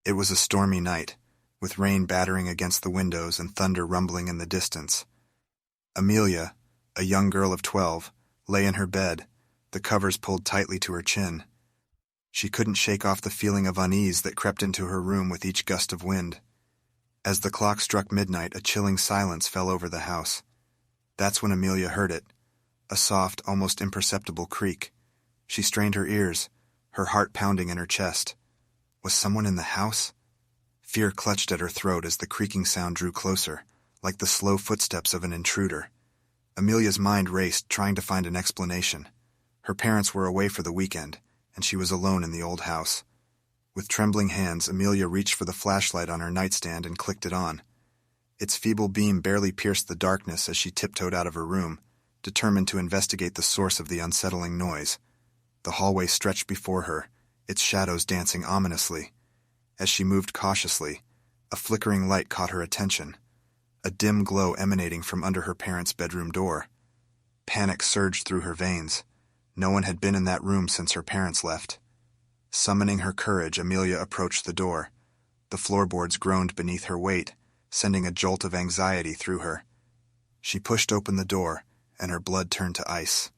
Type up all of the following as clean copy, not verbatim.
It was a stormy night, with rain battering against the windows and thunder rumbling in the distance. Amelia, a young girl of 12, lay in her bed, the covers pulled tightly to her chin. She couldn't shake off the feeling of unease that crept into her room with each gust of wind. As the clock struck midnight, a chilling silence fell over the house. That's when Amelia heard it, a soft, almost imperceptible creak. She strained her ears, her heart pounding in her chest. Was someone in the house? Fear clutched at her throat as the creaking sound drew closer, like the slow footsteps of an intruder. Amelia's mind raced, trying to find an explanation. Her parents were away for the weekend, and she was alone in the old house. With trembling hands, Amelia reached for the flashlight on her nightstand and clicked it on. Its feeble beam barely pierced the darkness as she tiptoed out of her room, determined to investigate the source of the unsettling noise. The hallway stretched before her, its shadows dancing ominously. As she moved cautiously, a flickering light caught her attention, a dim glow emanating from under her parents' bedroom door. Panic surged through her veins. No one had been in that room since her parents left. Summoning her courage, Amelia approached the door. The floorboards groaned beneath her weight, sending a jolt of anxiety through her. She pushed open the door, and her blood turned to ice.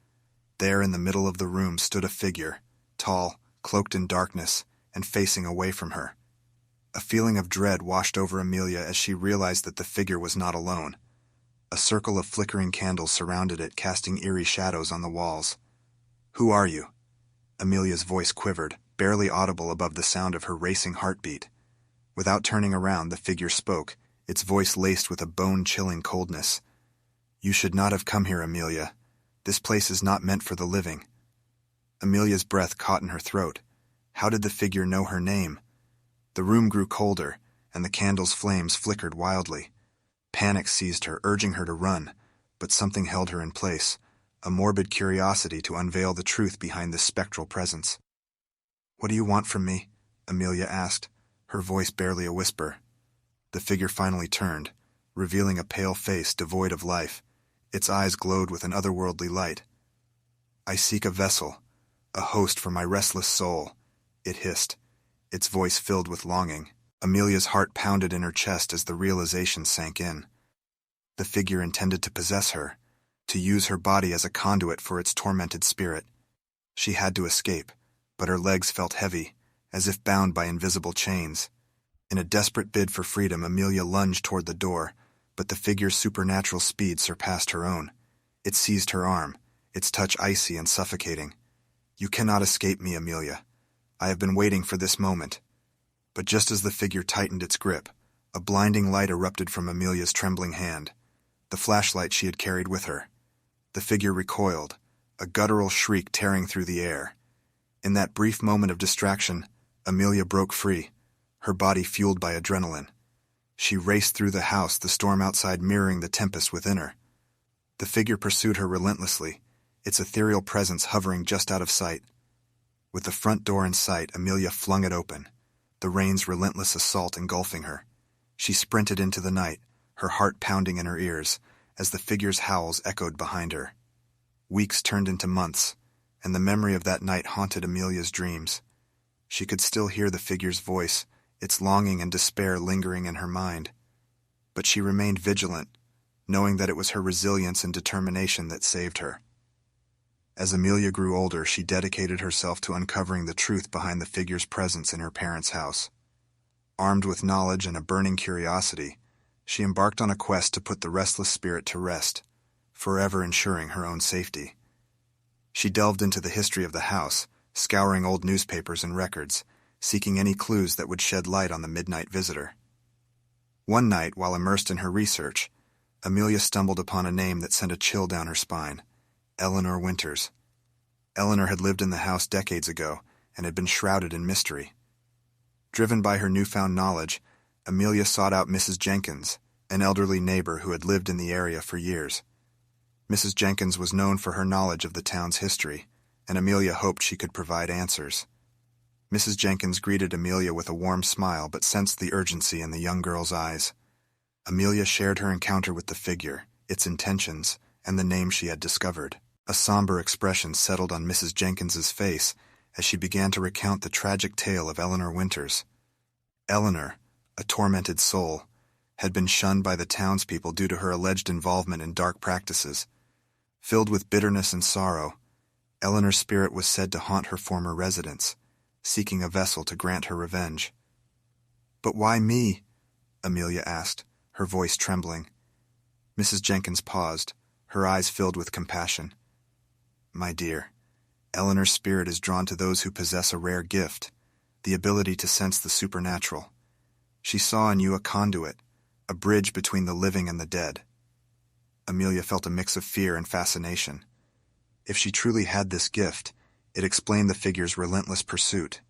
There in the middle of the room stood a figure, tall, cloaked in darkness, and facing away from her. A feeling of dread washed over Amelia as she realized that the figure was not alone. A circle of flickering candles surrounded it, casting eerie shadows on the walls. "Who are you?" Amelia's voice quivered, barely audible above the sound of her racing heartbeat. Without turning around, the figure spoke, its voice laced with a bone-chilling coldness. "You should not have come here, Amelia. This place is not meant for the living." Amelia's breath caught in her throat. How did the figure know her name? The room grew colder, and the candle's flames flickered wildly. Panic seized her, urging her to run, but something held her in place, a morbid curiosity to unveil the truth behind this spectral presence. "What do you want from me?" Amelia asked, her voice barely a whisper. The figure finally turned, revealing a pale face devoid of life. Its eyes glowed with an otherworldly light. "I seek a vessel, a host for my restless soul," it hissed, its voice filled with longing. Amelia's heart pounded in her chest as the realization sank in. The figure intended to possess her, to use her body as a conduit for its tormented spirit. She had to escape, but her legs felt heavy, as if bound by invisible chains. In a desperate bid for freedom, Amelia lunged toward the door, but the figure's supernatural speed surpassed her own. It seized her arm, its touch icy and suffocating. "You cannot escape me, Amelia. I have been waiting for this moment." But just as the figure tightened its grip, a blinding light erupted from Amelia's trembling hand, the flashlight she had carried with her. The figure recoiled, a guttural shriek tearing through the air. In that brief moment of distraction, Amelia broke free, her body fueled by adrenaline. She raced through the house, the storm outside mirroring the tempest within her. The figure pursued her relentlessly, its ethereal presence hovering just out of sight. With the front door in sight, Amelia flung it open, the rain's relentless assault engulfing her. She sprinted into the night, her heart pounding in her ears, as the figure's howls echoed behind her. Weeks turned into months, and the memory of that night haunted Amelia's dreams. She could still hear the figure's voice, its longing and despair lingering in her mind. But she remained vigilant, knowing that it was her resilience and determination that saved her. As Amelia grew older, she dedicated herself to uncovering the truth behind the figure's presence in her parents' house. Armed with knowledge and a burning curiosity, she embarked on a quest to put the restless spirit to rest, forever ensuring her own safety. She delved into the history of the house, scouring old newspapers and records, seeking any clues that would shed light on the midnight visitor. One night, while immersed in her research, Amelia stumbled upon a name that sent a chill down her spine: Eleanor Winters. Eleanor had lived in the house decades ago and had been shrouded in mystery. Driven by her newfound knowledge, Amelia sought out Mrs. Jenkins, an elderly neighbor who had lived in the area for years. Mrs. Jenkins was known for her knowledge of the town's history, and Amelia hoped she could provide answers. Mrs. Jenkins greeted Amelia with a warm smile but sensed the urgency in the young girl's eyes. Amelia shared her encounter with the figure, its intentions, and the name she had discovered. A somber expression settled on Mrs. Jenkins's face as she began to recount the tragic tale of Eleanor Winters. Eleanor, a tormented soul, had been shunned by the townspeople due to her alleged involvement in dark practices. Filled with bitterness and sorrow, Eleanor's spirit was said to haunt her former residence, seeking a vessel to grant her revenge. "But why me?" Amelia asked, her voice trembling. Mrs. Jenkins paused, her eyes filled with compassion. "My dear, Eleanor's spirit is drawn to those who possess a rare gift, the ability to sense the supernatural. She saw in you a conduit, a bridge between the living and the dead." Amelia felt a mix of fear and fascination. If she truly had this gift, it explained the figure's relentless pursuit,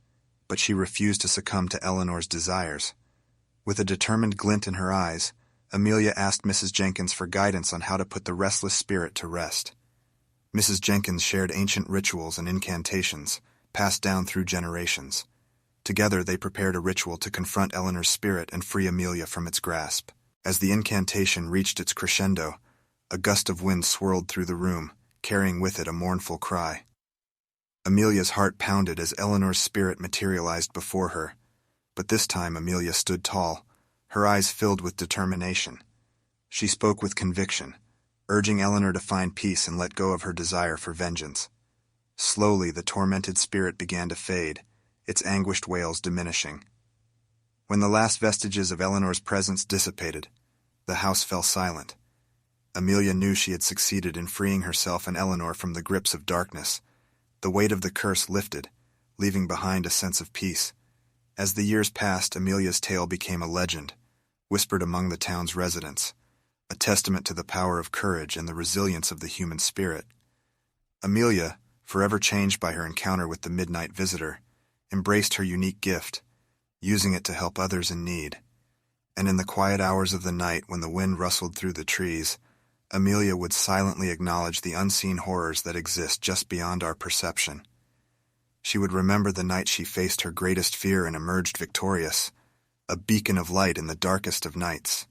but she refused to succumb to Eleanor's desires. With a determined glint in her eyes, Amelia asked Mrs. Jenkins for guidance on how to put the restless spirit to rest. Mrs. Jenkins shared ancient rituals and incantations, passed down through generations. Together they prepared a ritual to confront Eleanor's spirit and free Amelia from its grasp. As the incantation reached its crescendo, a gust of wind swirled through the room, carrying with it a mournful cry. Amelia's heart pounded as Eleanor's spirit materialized before her, but this time Amelia stood tall, her eyes filled with determination. She spoke with conviction, urging Eleanor to find peace and let go of her desire for vengeance. Slowly the tormented spirit began to fade, its anguished wails diminishing. When the last vestiges of Eleanor's presence dissipated, the house fell silent. Amelia knew she had succeeded in freeing herself and Eleanor from the grips of darkness. The weight of the curse lifted, leaving behind a sense of peace. As the years passed, Amelia's tale became a legend, whispered among the town's residents, a testament to the power of courage and the resilience of the human spirit. Amelia, forever changed by her encounter with the midnight visitor, embraced her unique gift, using it to help others in need. And in the quiet hours of the night when the wind rustled through the trees, Amelia would silently acknowledge the unseen horrors that exist just beyond our perception. She would remember the night she faced her greatest fear and emerged victorious, a beacon of light in the darkest of nights.